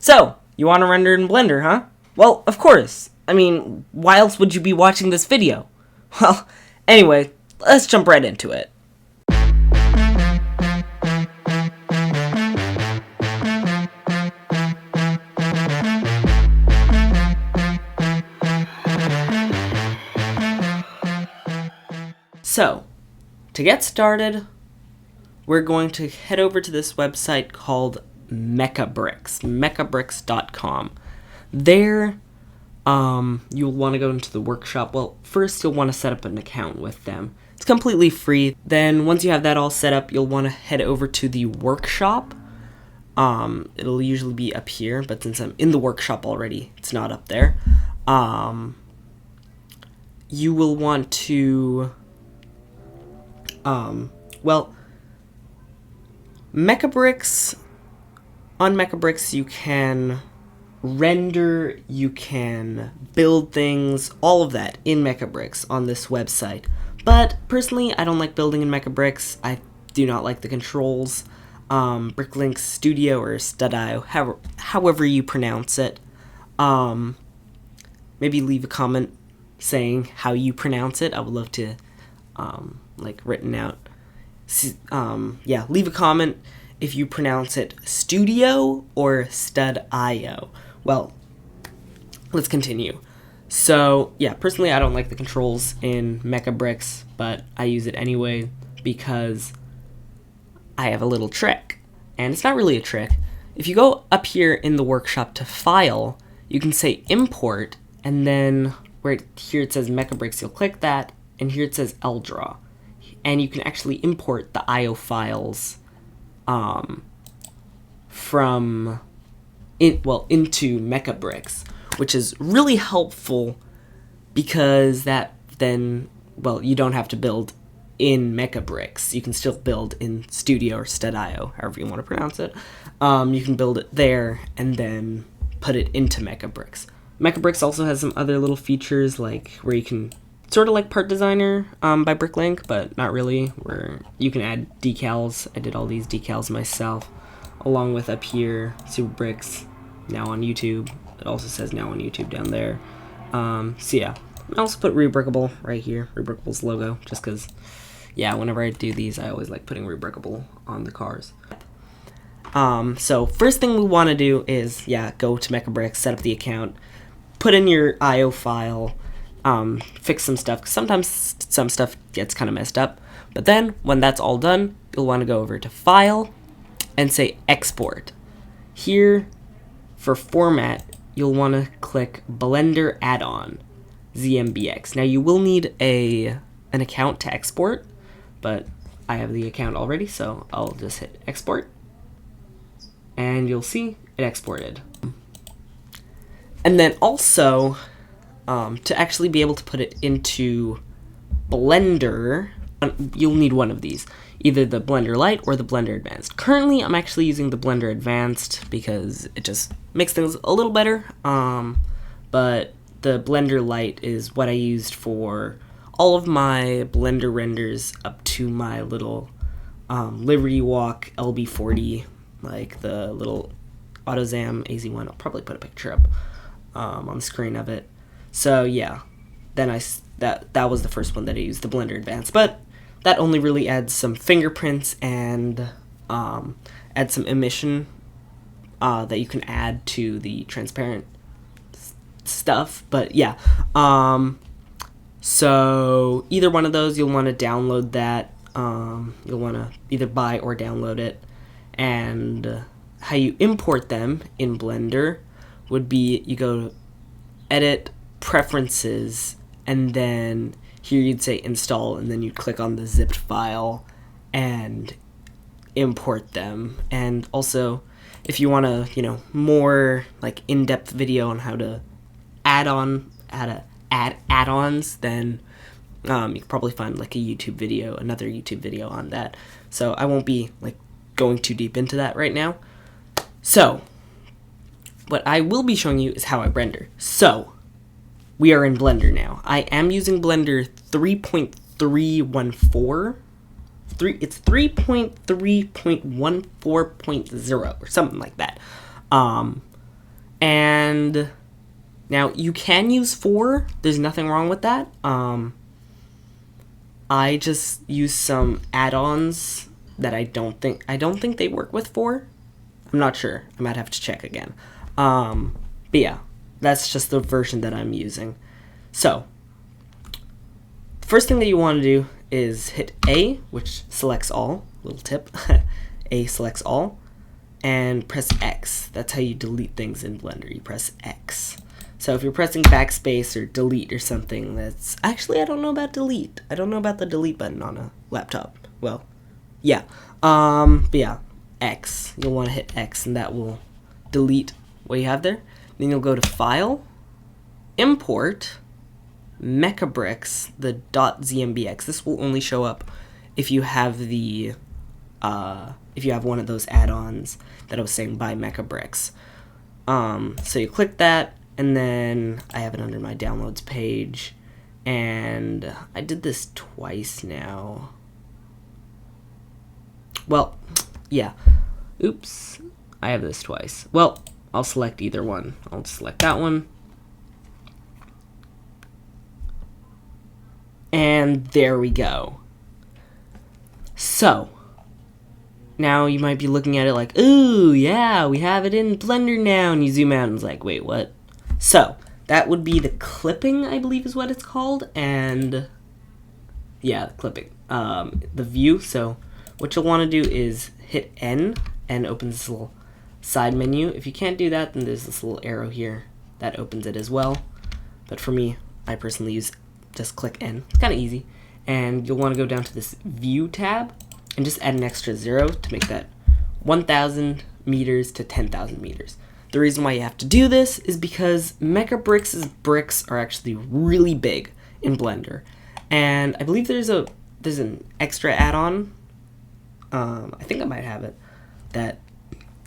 So, you want to render in Blender, huh? Well, of course. I mean, why else would you be watching this video? Well, anyway, let's jump right into it. So, to get started, we're going to head over to this website called MOCbricks, mocabricks.com. There, you'll want to go into the workshop. Well, first you'll want to set up an account with them. It's completely free. Then once you have that all set up, you'll want to head over to the workshop. It'll usually be up here, but since I'm in the workshop already, it's not up there. You will want to, MOCbricks, on MOCbricks you can render, you can build things, all of that in MOCbricks on this website. But personally, I don't like building in MOCbricks. I do not like the controls. Bricklink Studio or Studio, however you pronounce it. Maybe leave a comment saying how you pronounce it. I would love to, written out. Yeah, leave a comment if you pronounce it Studio or Stud.io. Well, let's continue. So, yeah, personally I don't like the controls in MOCbricks, but I use it anyway because I have a little trick. And it's not really a trick. If you go up here in the workshop to File, you can say Import, and then here it says MOCbricks, you'll click that, and here it says LDraw. And you can actually import the IO files into MOCbricks, which is really helpful because you don't have to build in MOCbricks. You can still build in Studio or Stud.io, however you want to pronounce it. You can build it there and then put it into MOCbricks. MOCbricks also has some other little features, like where you can sort of like Part Designer by Bricklink, but not really, where you can add decals. I did all these decals myself, along with up here, Superbricks, now on YouTube. It also says now on YouTube down there. So yeah, I also put Rebrickable right here, Rebrickable's logo, just because, yeah, whenever I do these, I always like putting Rebrickable on the cars. So first thing we want to do is, go to MOCbricks, set up the account, put in your IO file, fix some stuff, because sometimes some stuff gets kind of messed up. But then, when that's all done, you'll want to go over to File and say Export. Here, for Format, you'll want to click Blender Add-on, ZMBX. Now, you will need an account to export, but I have the account already, so I'll just hit Export. And you'll see it exported. And then also, to actually be able to put it into Blender, you'll need one of these, either the Blender Lite or the Blender Advanced. Currently, I'm actually using the Blender Advanced because it just makes things a little better, but the Blender Lite is what I used for all of my Blender renders up to my little Liberty Walk LB40, like the little AutoZam AZ1. I'll probably put a picture up on the screen of it. So yeah, then that was the first one that I used, the Blender Advanced, but that only really adds some fingerprints and adds some emission that you can add to the transparent stuff. But yeah, so either one of those, you'll want to download that. You'll want to either buy or download it. And how you import them in Blender would be you go to Edit, Preferences, and then here you'd say Install, and then you'd click on the zipped file and import them. And also, if you want to, more like in-depth video on how to add add-ons, then you can probably find like another YouTube video on that. So I won't be going too deep into that right now. So what I will be showing you is how I render. So we are in Blender now. I am using Blender 3.314. It's 3.3.14.0 or something like that. And now you can use 4. There's nothing wrong with that. I just use some add-ons that I don't think they work with 4. I'm not sure. I might have to check again. But yeah, that's just the version that I'm using. So, the first thing that you want to do is hit A, which selects all. Little tip. A selects all. And press X. That's how you delete things in Blender. You press X. So if you're pressing backspace or delete or something, that's... Actually, I don't know about delete. I don't know about the delete button on a laptop. Well, yeah. But yeah, X. You'll want to hit X, and that will delete what you have there. Then you'll go to File, Import, MechaBricks, the .zmbx. This will only show up if you have the... if you have one of those add-ons that I was saying by MechaBricks. So you click that, and then I have it under my downloads page, and I did this twice now. Well, yeah. Oops, I have this twice. Well, I'll select either one. I'll select that one. And there we go. So, now you might be looking at it like, ooh, yeah, we have it in Blender now. And you zoom out and it's like, wait, what? So, that would be the clipping, I believe is what it's called. And, yeah, the clipping. The view. So, what you'll want to do is hit N and opens this little side menu. If you can't do that, then there's this little arrow here that opens it as well. But for me, I personally use just click N. It's kind of easy. And you'll want to go down to this View tab and just add an extra 0 to make that 1,000 meters to 10,000 meters. The reason why you have to do this is because MechaBricks' bricks are actually really big in Blender. And I believe there's an extra add-on, I think I might have it, that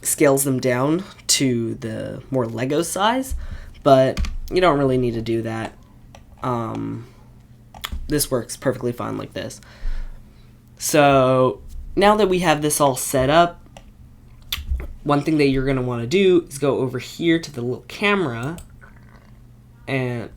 scales them down to the more Lego size, but you don't really need to do that. This works perfectly fine like this. So now that we have this all set up, one thing that you're going to want to do is go over here to the little camera and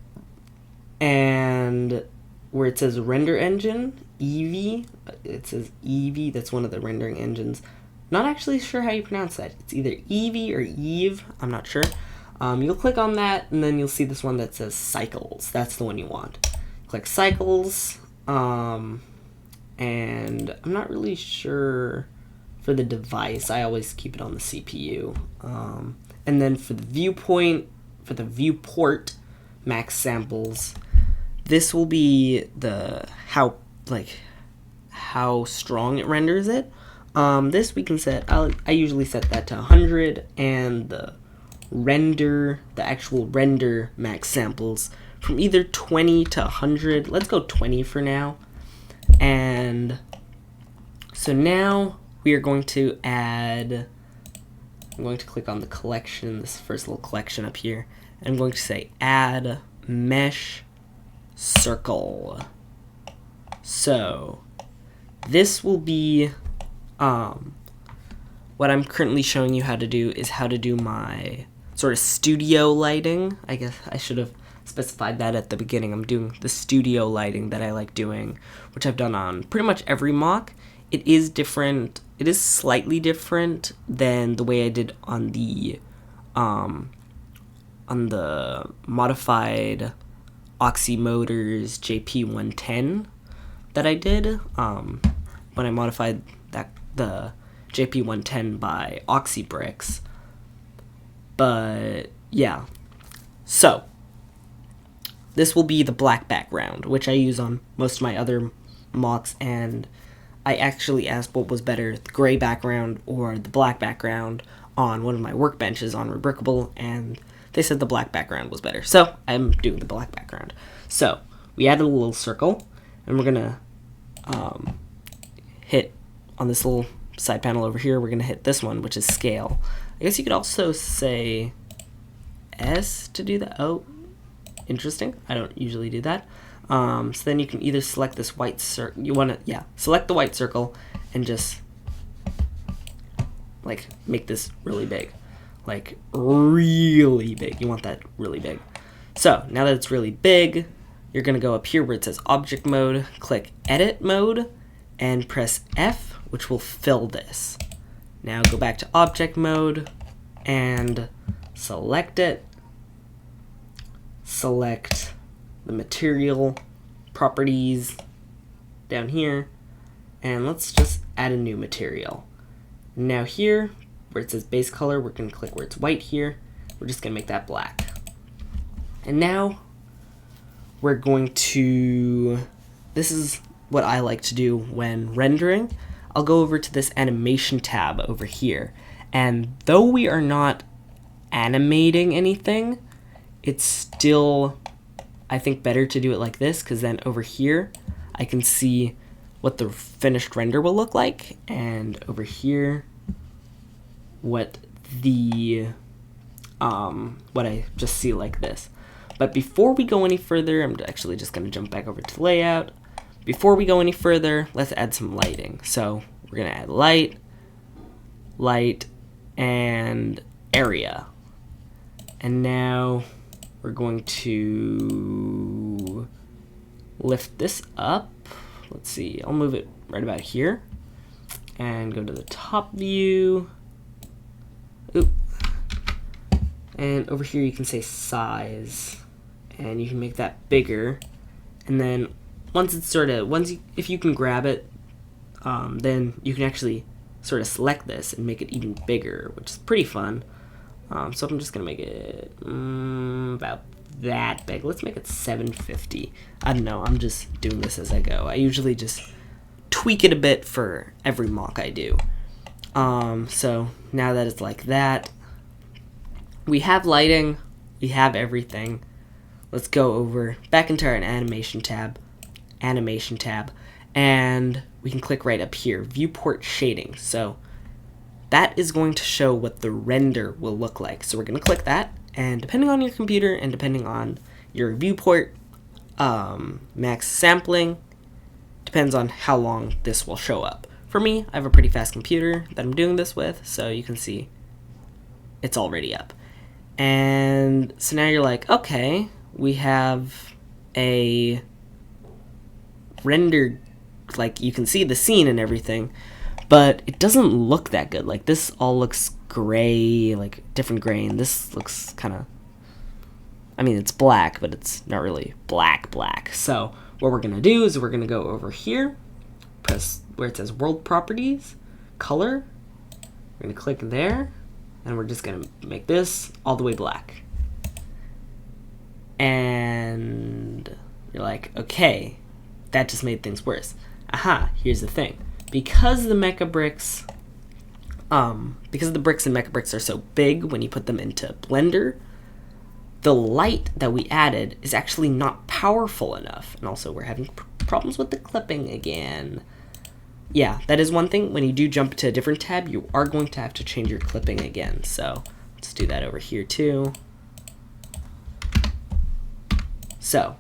where it says render engine, Eevee, it says Eevee, that's one of the rendering engines. Not actually sure how you pronounce that. It's either Eevee or Eve, I'm not sure. You'll click on that and then you'll see this one that says cycles. That's the one you want. Click cycles, and I'm not really sure for the device. I always keep it on the CPU. And then for the viewport max samples, this will be the how strong it renders it. This we can set, I usually set that to 100, and the actual render max samples from either 20 to 100. Let's go 20 for now. And so now we are going to add, I'm going to click on the collection, this first little collection up here, and I'm going to say add mesh circle. So this will be what I'm currently showing you how to do is how to do my sort of studio lighting. I guess I should have specified that at the beginning. I'm doing the studio lighting that I like doing, which I've done on pretty much every MOC. It is different. It is slightly different than the way I did on the modified Oxy Motors JP110 that I did when I modified the JP110 by oxiebricks. But yeah, so this will be the black background, which I use on most of my other MOCs, and I actually asked what was better, the gray background or the black background on one of my workbenches on Rebrickable, and they said the black background was better. So I'm doing the black background. So we added a little circle, and we're gonna hit on this little side panel over here. We're gonna hit this one, which is scale. I guess you could also say S to do that. Oh, interesting. I don't usually do that. So then you can either select this white circle. You want to, select the white circle and just like make this really big, like really big. You want that really big. So now that it's really big, you're going to go up here where it says object mode, click edit mode, and press F, which will fill this. Now go back to object mode and select it. Select the material properties down here, and let's just add a new material. Now here, where it says base color, we're going to click where it's white here. We're just going to make that black. And now we're going to, this is what I like to do when rendering. I'll go over to this animation tab over here. And though we are not animating anything, it's still, I think, better to do it like this, because then over here I can see what the finished render will look like, and over here what the what I just see like this. But before we go any further, I'm actually just going to jump back over to layout. Before we go any further, let's add some lighting. So we're going to add light, and area. And now we're going to lift this up. Let's see, I'll move it right about here and go to the top view. Oop. And over here you can say size, and you can make that bigger. And then once it's if you can grab it, then you can actually sort of select this and make it even bigger, which is pretty fun. So I'm just gonna make it about that big. Let's make it 750. I don't know, I'm just doing this as I go. I usually just tweak it a bit for every MOC I do. So now that it's like that, we have lighting, we have everything. Let's go over back into our animation tab, and we can click right up here, viewport shading. So that is going to show what the render will look like. So we're going to click that, and depending on your computer and depending on your viewport max sampling, depends on how long this will show up. For me, I have a pretty fast computer that I'm doing this with, so you can see it's already up. And so now you're like, okay, we have a rendered, like you can see the scene and everything, but it doesn't look that good. Like this all looks gray, like different grain. This looks kind of, I mean, it's black, but it's not really black. So what we're gonna do is we're gonna go over here, press where it says world properties, color. We're gonna click there, and we're just gonna make this all the way black. And you're like, okay, that just made things worse. Aha, here's the thing. Because the bricks and mecha bricks are so big when you put them into Blender, the light that we added is actually not powerful enough. And also we're having problems with the clipping again. Yeah, that is one thing. When you do jump to a different tab, you are going to have to change your clipping again. So let's do that over here too. So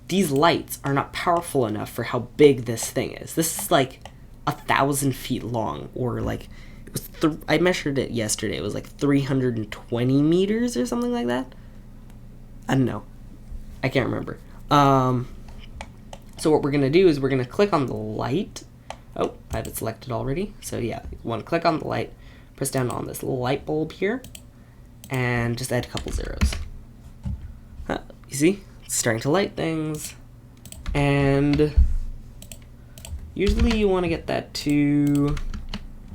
these lights are not powerful enough for how big this thing is. This is like 1,000 feet long, or like it was I measured it yesterday. It was like 320 meters or something like that. I don't know. I can't remember. So what we're gonna do is we're gonna click on the light. Oh, I have it selected already. So yeah, you want to click on the light, press down on this light bulb here, and just add a couple zeros. You see? It's starting to light things. And usually you want to get that to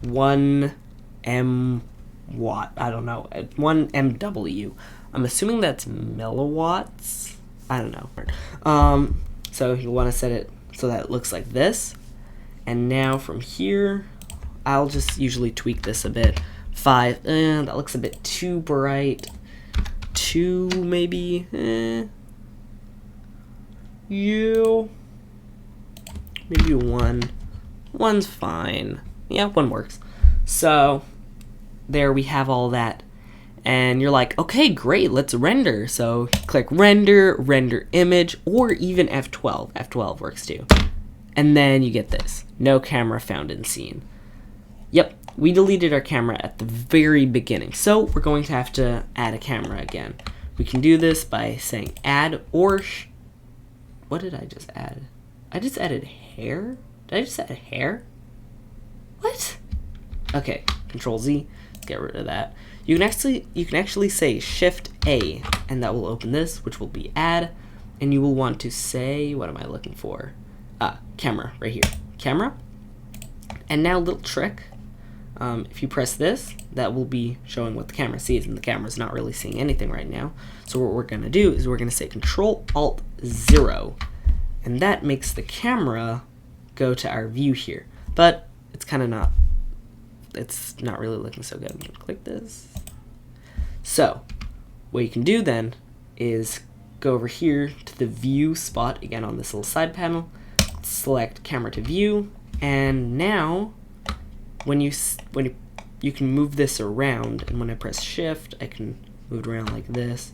1 watt. I don't know. 1 MW. I'm assuming that's milliwatts. I don't know. So you want to set it so that it looks like this. And now from here, I'll just usually tweak this a bit. 5, that looks a bit too bright. 2 maybe, yeah, maybe 1. 1's fine. Yeah, 1 works. So there we have all that. And you're like, okay, great, let's render. So click render image, or even F12. F12 works too. And then you get this, no camera found in scene. Yep, we deleted our camera at the very beginning, so we're going to have to add a camera again. We can do this by saying add or what did I just add? I just added hair? Did I just add hair? What? Okay, Control Z, let's get rid of that. You can actually say Shift A, and that will open this, which will be add, and you will want to say, what am I looking for? Camera, right here, camera. And now, little trick, if you press this, that will be showing what the camera sees, and the camera's not really seeing anything right now. So what we're gonna do is we're gonna say Control-Alt-0, and that makes the camera go to our view here. But it's kind of not, it's not really looking so good. I'm gonna click this. So what you can do then is go over here to the view spot, again on this little side panel, select camera to view, and now when you can move this around, and when I press shift I can move it around like this.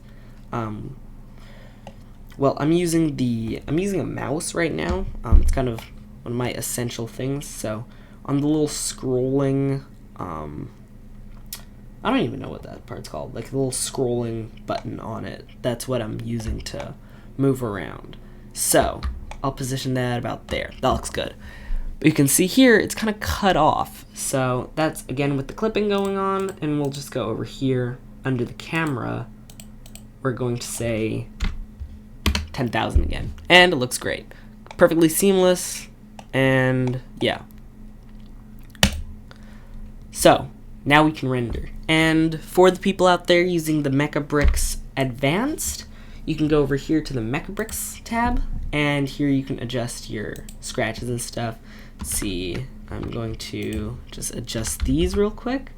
Well, I'm using a mouse right now. It's kind of one of my essential things. So on the little scrolling, I don't even know what that part's called, like the little scrolling button on it, that's what I'm using to move around. So I'll position that about there. That looks good. But you can see here it's kind of cut off, so that's again with the clipping going on. And we'll just go over here under the camera, we're going to say 10,000 again, and it looks great, perfectly seamless. And yeah, so now we can render. And for the people out there using the MOC Advanced, you can go over here to the MOC tab, and here you can adjust your scratches and stuff. Let's see, I'm going to just adjust these real quick.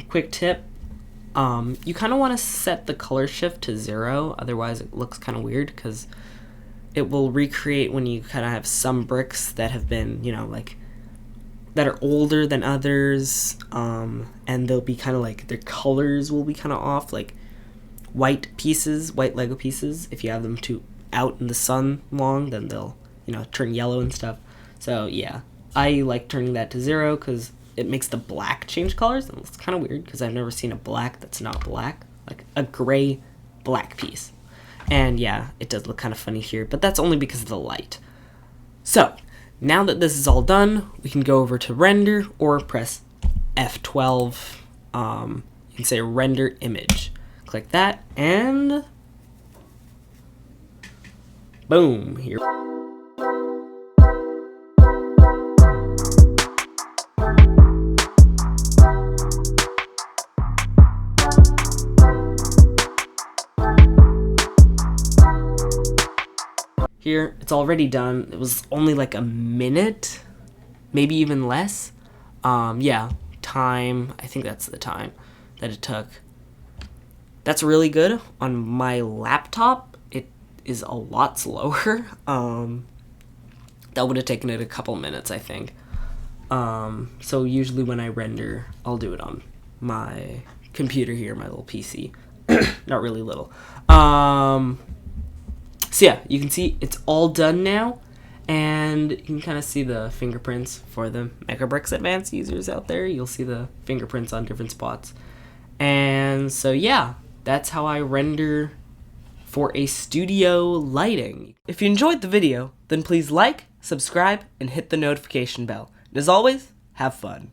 Quick tip, you kind of want to set the color shift to 0, otherwise it looks kind of weird, because it will recreate when you kind of have some bricks that have been, you know, like, that are older than others, and they'll be kind of like, their colors will be kind of off, like white Lego pieces, if you have them out in the sun long, then they'll, you know, turn yellow and stuff. So yeah, I like turning that to 0 because it makes the black change colors, and it's kind of weird because I've never seen a black that's not black, like a gray black piece. And yeah, it does look kind of funny here, but that's only because of the light. So now that this is all done, we can go over to render or press F12. You can say render image. Click that, and boom, here. Here, it's already done. It was only like a minute, maybe even less. Yeah, time, I think that's the time that it took. That's really good. On my laptop, it is a lot slower. That would have taken it a couple minutes, I think. So usually when I render, I'll do it on my computer here, my little PC. Not really little. So yeah, you can see it's all done now, and you can kind of see the fingerprints for the MOC Advanced users out there. You'll see the fingerprints on different spots. And so yeah, that's how I render for a studio lighting. If you enjoyed the video, then please like, subscribe, and hit the notification bell. And as always, have fun.